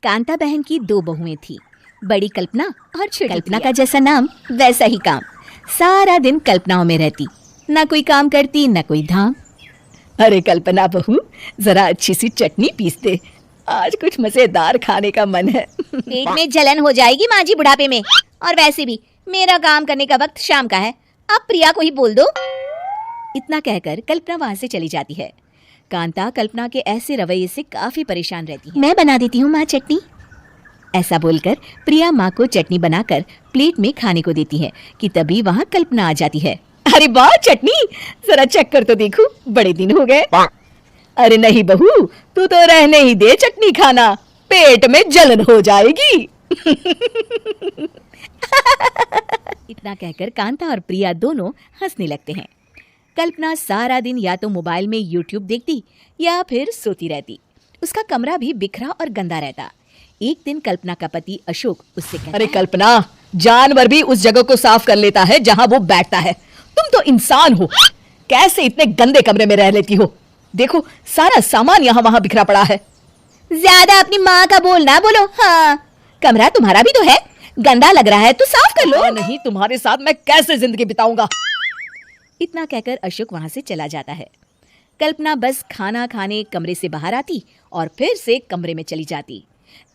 कांता बहन की दो बहुएं थी, बड़ी कल्पना और छोटी कल्पना का जैसा नाम वैसा ही काम। सारा दिन कल्पनाओं में रहती, ना कोई काम करती ना कोई धाम। अरे कल्पना बहू, जरा अच्छी सी चटनी पीस दे, आज कुछ मजेदार खाने का मन है। पेट में जलन हो जाएगी माँ जी बुढ़ापे में, और वैसे भी मेरा काम करने का वक्त शाम का है, अब प्रिया को ही बोल दो। इतना कहकर कल्पना वहाँ से चली जाती है। कांता कल्पना के ऐसे रवैये से काफी परेशान रहती है। मैं बना देती हूँ माँ चटनी, ऐसा बोलकर प्रिया माँ को चटनी बनाकर प्लेट में खाने को देती है कि तभी वहाँ कल्पना आ जाती है। अरे वाह चटनी, जरा चख कर तो देखूं, बड़े दिन हो गए। अरे नहीं बहू, तू तो रहने ही दे चटनी खाना, पेट में जलन हो जाएगी। इतना कहकर कांता और प्रिया दोनों हंसने लगते हैं। कल्पना सारा दिन या तो मोबाइल में यूट्यूब देखती या फिर सोती रहती। उसका कमरा भी बिखरा और गंदा रहता। एक दिन कल्पना का पति अशोक उससे कहता अरे कल्पना, जानवर भी उस जगह को साफ कर लेता है जहाँ वो बैठता है, तुम तो इंसान हो, कैसे इतने गंदे कमरे में रह लेती हो? देखो सारा सामान यहाँ वहाँ बिखरा पड़ा है। ज्यादा अपनी माँ का बोल ना बोलो। हाँ, कमरा तुम्हारा भी तो है, गंदा लग रहा है तो साफ कर लो। नहीं, तुम्हारे साथ मैं कैसे जिंदगी बिताऊंगा? इतना कहकर अशोक वहां से चला जाता है। कल्पना बस खाना खाने कमरे से बाहर आती और फिर से कमरे में चली जाती।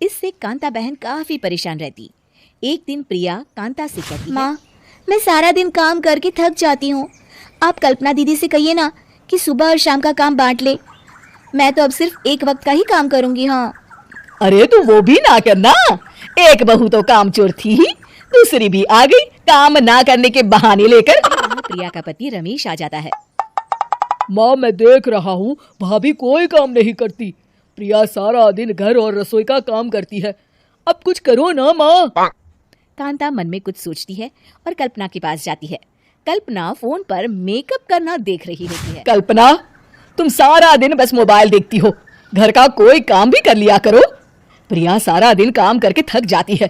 इससे कांता बहन काफी परेशान रहती। एक दिन प्रिया कांता से कहती, माँ, मैं सारा दिन काम करके थक जाती हूँ, आप कल्पना दीदी से कहिए ना कि सुबह और शाम का काम बांट ले, मैं तो अब सिर्फ एक वक्त का ही काम करूंगी। हाँ। अरे तू वो भी ना करना, एक बहू तो काम चोर थी ही, दूसरी भी आ गई काम ना करने के बहाने लेकर। प्रिया का पति रमेश आ जाता है। माँ, मैं देख रहा हूँ भाभी कोई काम नहीं करती, प्रिया सारा दिन घर और रसोई का काम करती है, अब कुछ करो ना माँ। कांता मन में कुछ सोचती है और कल्पना के पास जाती है। कल्पना फोन पर मेकअप करना देख रही होती है। कल्पना, तुम सारा दिन बस मोबाइल देखती हो, घर का कोई काम भी कर लिया करो। प्रिया सारा दिन काम करके थक जाती है,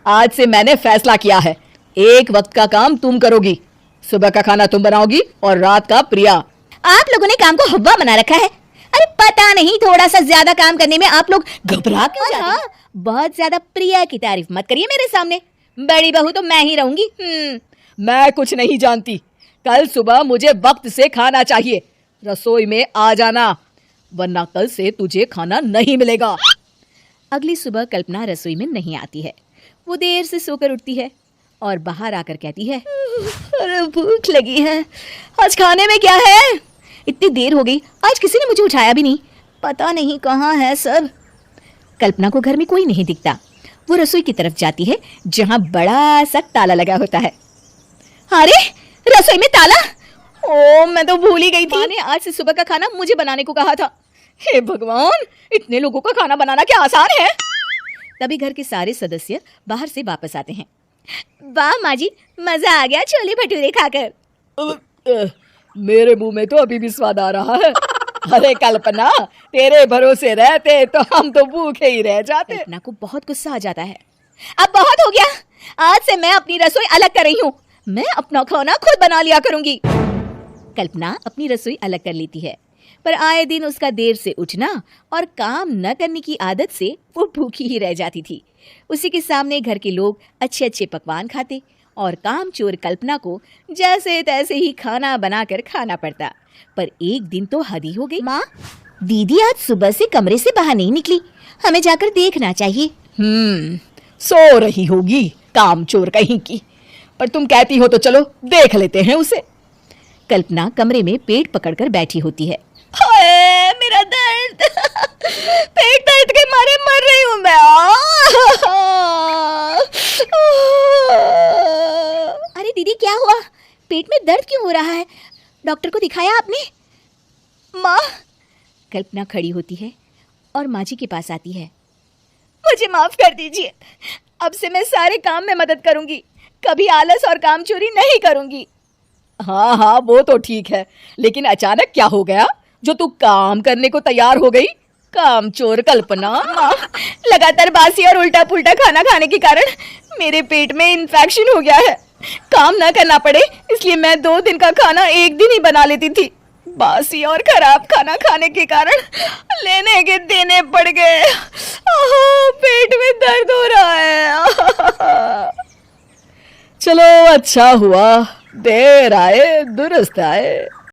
आज से मैंने फैसला किया है, एक वक्त का काम तुम करोगी, सुबह का खाना तुम बनाओगी और रात का प्रिया। आप लोगों ने काम को हवा बना रखा है। अरे पता नहीं, थोड़ा सा ज्यादा काम करने में आप लोग घबरा क्यों जाते हैं? हाँ, बहुत ज्यादा प्रिया की तारीफ मत करिए मेरे सामने, बड़ी बहू तो मैं ही रहूंगी। मैं कुछ नहीं जानती, कल सुबह मुझे वक्त से खाना चाहिए, रसोई में आ जाना, वरना कल से तुझे खाना नहीं मिलेगा। अगली सुबह कल्पना रसोई में नहीं आती है। वो देर से सोकर उठती है और बाहर आकर कहती है, अरे भूख लगी है, आज खाने में क्या है? इतनी देर हो गई, आज किसी ने मुझे उठाया भी नहीं, पता नहीं कहाँ है सब। कल्पना को घर में कोई नहीं दिखता। वो रसोई की तरफ जाती है जहाँ बड़ा सा ताला लगा होता है। अरे रसोई में ताला! ओ, मैं तो भूल ही गई थी। मैंने आज से सुबह का खाना मुझे बनाने को कहा था। हे भगवान, इतने लोगों का खाना बनाना क्या आसान है? तभी घर के सारे सदस्य बाहर से वापस आते हैं। वाह माँ जी, मजा आ गया छोले भटूरे खाकर। मेरे मुंह में तो अभी भी स्वाद आ रहा है। अरे कल्पना, तेरे भरोसे रहते तो हम तो भूखे ही रह जाते। कल्पना को बहुत गुस्सा आ जाता है। अब बहुत हो गया, आज से मैं अपनी रसोई अलग कर रही हूँ, मैं अपना खाना खुद बना लिया करूंगी। कल्पना अपनी रसोई अलग कर लेती है, पर आए दिन उसका देर से उठना और काम न करने की आदत से वो भूखी ही रह जाती थी। उसी के सामने घर के लोग अच्छे अच्छे पकवान खाते और काम चोर कल्पना को जैसे तैसे ही खाना बनाकर खाना पड़ता। पर एक दिन तो हद ही हो गई। माँ, दीदी आज सुबह से कमरे से बाहर नहीं निकली, हमें जाकर देखना चाहिए। सो रही होगी काम चोर कहीं की, पर तुम कहती हो तो चलो देख लेते हैं उसे। कल्पना कमरे में पेट पकड़कर बैठी होती है। हाय मेरा दर्द, पेट दर्द के मारे मर रही हूँ मैं। अरे दीदी क्या हुआ, पेट में दर्द क्यों हो रहा है, डॉक्टर को दिखाया आपने? माँ, कल्पना खड़ी होती है और माँ जी के पास आती है। मुझे माफ कर दीजिए, अब से मैं सारे काम में मदद करूंगी, कभी आलस और काम चोरी नहीं करूंगी। हाँ हाँ, वो तो ठीक है, लेकिन अचानक क्या हो गया जो तू काम करने को तैयार हो गई? काम चोर कल्पना। लगातार बासी और उल्टा पुल्टा खाना खाने के कारण मेरे पेट में इन्फेक्शन हो गया है, काम ना करना पड़े इसलिए मैं 2 दिन का खाना एक दिन ही बना लेती थी। बासी और खराब खाना खाने के कारण लेने के देने पड़ गए। पेट में दर्द हो रहा है। चलो अच्छा हुआ, देर आए दुरुस्त आए।